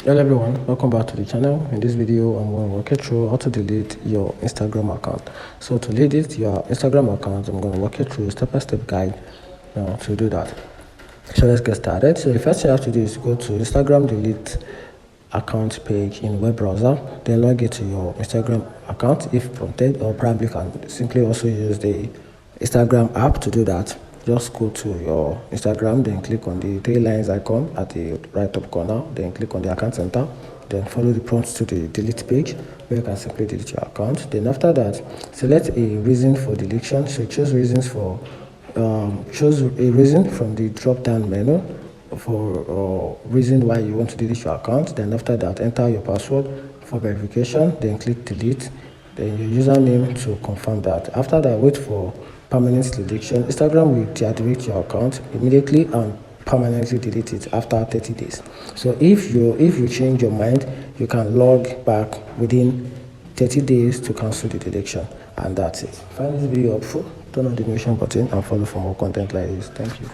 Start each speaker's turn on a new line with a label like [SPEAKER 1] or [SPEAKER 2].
[SPEAKER 1] Hello everyone, welcome back to the channel. In this video I'm going to walk you through how to delete your Instagram account. So to delete your Instagram account, I'm going to walk you through a step-by-step guide to do that. So let's get started. So the first thing you have to do is go to Instagram delete account page in web browser, then log into your Instagram account if prompted, or probably you can simply also use the Instagram app to do that. Just go to your Instagram, then click on the three lines icon at the right top corner, then click on the account center, then follow the prompts to the delete page where you can simply delete your account. Then after that, select a reason for deletion. So choose reasons for choose a reason from the drop down menu for reason why you want to delete your account. Then after that, enter your password for verification, then click delete, then your username to confirm that. After that, wait for permanent deletion. Instagram will deactivate your account immediately and permanently delete it after 30 days. So if you change your mind, you can log back within 30 days to cancel the deletion, and that's it. Find this video helpful, turn on the notification button and follow for more content like this. Thank you.